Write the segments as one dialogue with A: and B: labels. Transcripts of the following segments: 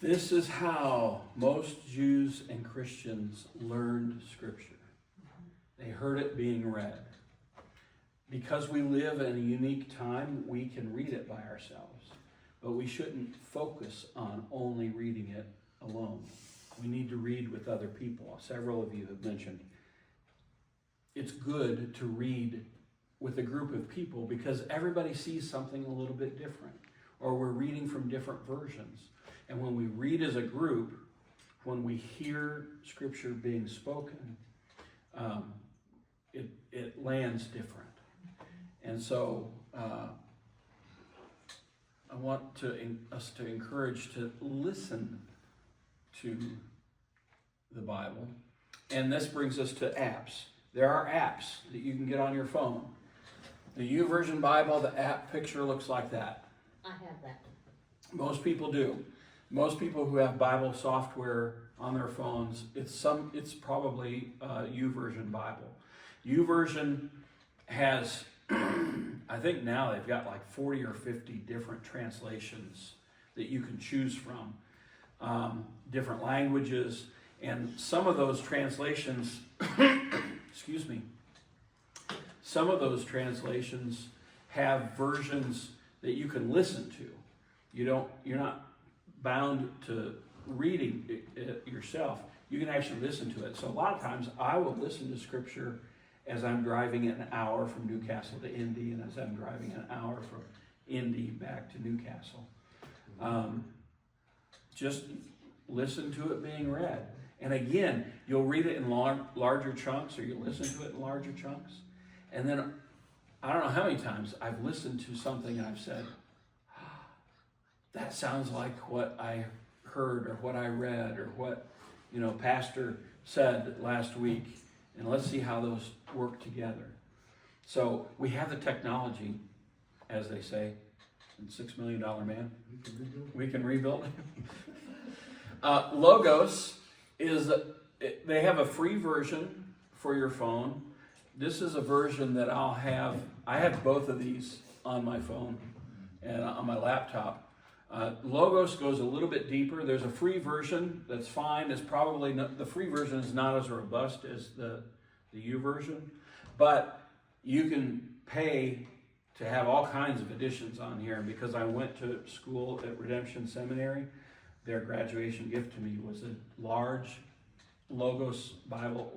A: This is how most Jews and Christians learned Scripture. They heard it being read. Because we live in a unique time, we can read it by ourselves. But we shouldn't focus on only reading it alone. We need to read with other people. Several of you have mentioned it's good to read with a group of people because everybody sees something a little bit different, or we're reading from different versions. And when we read as a group, when we hear Scripture being spoken, it lands different. And so I want us to encourage to listen to the Bible. And this brings us to apps. There are apps that you can get on your phone. The YouVersion Bible, the app picture looks like that.
B: I have that.
A: Most people do. Most people who have Bible software on their phones, it's probably YouVersion Bible. YouVersion has, I think now they've got like 40 or 50 different translations that you can choose from, different languages, and some of those translations, excuse me, some of those translations have versions that you can listen to. You're not bound to reading it yourself. You can actually listen to it. So a lot of times I will listen to Scripture as I'm driving an hour from Newcastle to Indy, and as I'm driving an hour from Indy back to Newcastle. Just listen to it being read. And again, you'll read it in larger chunks, or you'll listen to it in larger chunks. And then, I don't know how many times I've listened to something and I've said, that sounds like what I heard, or what I read, or what, Pastor said last week. And let's see how those work together. So we have the technology, as they say, in $6 Million Man. We can rebuild it. Logos they have a free version for your phone. This is a version that I have both of these on my phone and on my laptop. Logos goes a little bit deeper. There's a free version that's fine. It's probably not, the free version is not as robust as the YouVersion, but you can pay to have all kinds of editions on here. And because I went to school at Redemption Seminary, their graduation gift to me was a large Logos Bible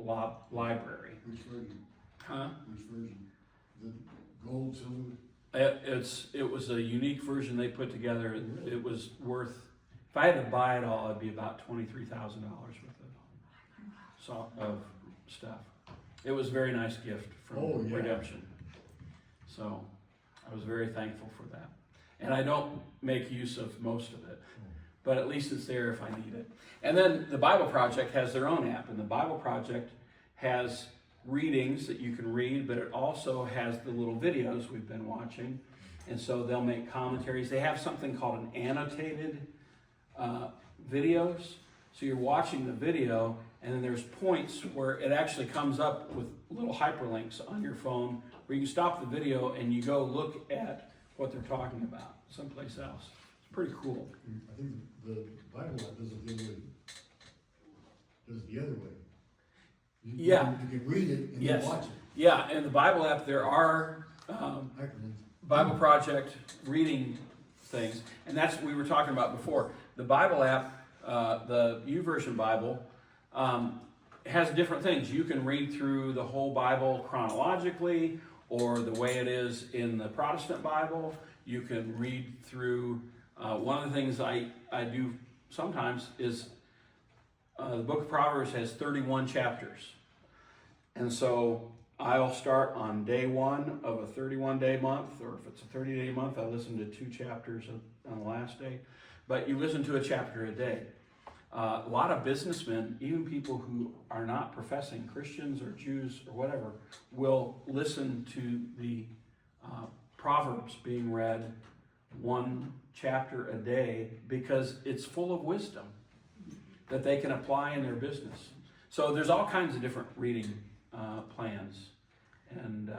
A: library.
C: Which version?
A: Huh?
C: Which version? The gold, silver?
A: It was a unique version they put together. It was worth, if I had to buy it all, it'd be about $23,000 worth of stuff. It was a very nice gift from Redemption. So I was very thankful for that. And I don't make use of most of it, but at least it's there if I need it. And then the BibleProject has their own app, and the BibleProject has readings that you can read, but it also has the little videos we've been watching. And so they'll make commentaries. They have something called an annotated videos. So you're watching the video, and then there's points where it actually comes up with little hyperlinks on your phone where you can stop the video and you go look at what they're talking about someplace else. It's pretty cool.
C: I think the Bible app does it the other way. Does it the other way. You can read it and then watch it.
A: Yeah, in the Bible app there are BibleProject reading things, and that's what we were talking about before. The Bible app, the YouVersion Bible, has different things. You can read through the whole Bible chronologically, or the way it is in the Protestant Bible. You can read through, one of the things I do sometimes is the book of Proverbs has 31 chapters. And so I'll start on day one of a 31-day month, or if it's a 30-day month, I listen to 2 chapters on the last day. But you listen to a chapter a day. A lot of businessmen, even people who are not professing Christians or Jews or whatever, will listen to the Proverbs being read 1 chapter a day because it's full of wisdom that they can apply in their business. So there's all kinds of different reading plans. And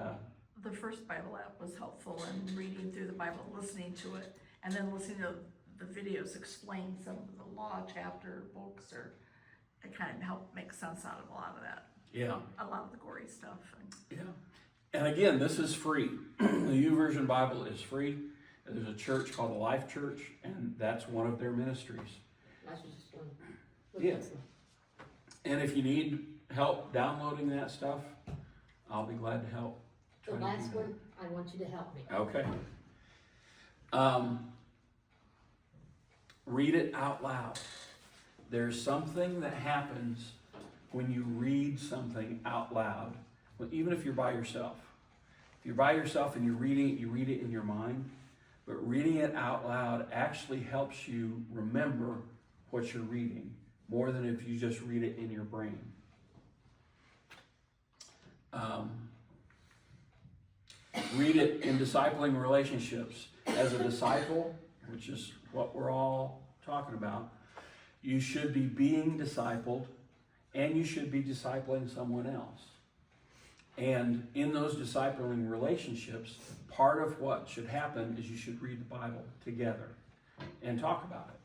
D: the first Bible app was helpful in reading through the Bible, listening to it, and then listening to
B: the videos explain some of the law chapter books, or it kind of help make sense out of a lot of that,
A: Yeah.
B: a lot of the gory stuff.
A: Yeah. And again, this is free. The YouVersion Bible is free. There's a church called the Life Church, and that's one of their ministries.
D: I was just going.
A: Yes. And if you need help downloading that stuff, I'll be glad to help.
D: The
A: Try to do
D: last
A: that.
D: one, I want you to help me.
A: Okay. Read it out loud. There's something that happens when you read something out loud, even if you're by yourself. If you're by yourself and you're reading it, you read it in your mind, but reading it out loud actually helps you remember what you're reading more than if you just read it in your brain. Read it in discipling relationships. As a disciple, which is what we're all talking about, you should be being discipled and you should be discipling someone else. And in those discipling relationships, part of what should happen is you should read the Bible together and talk about it.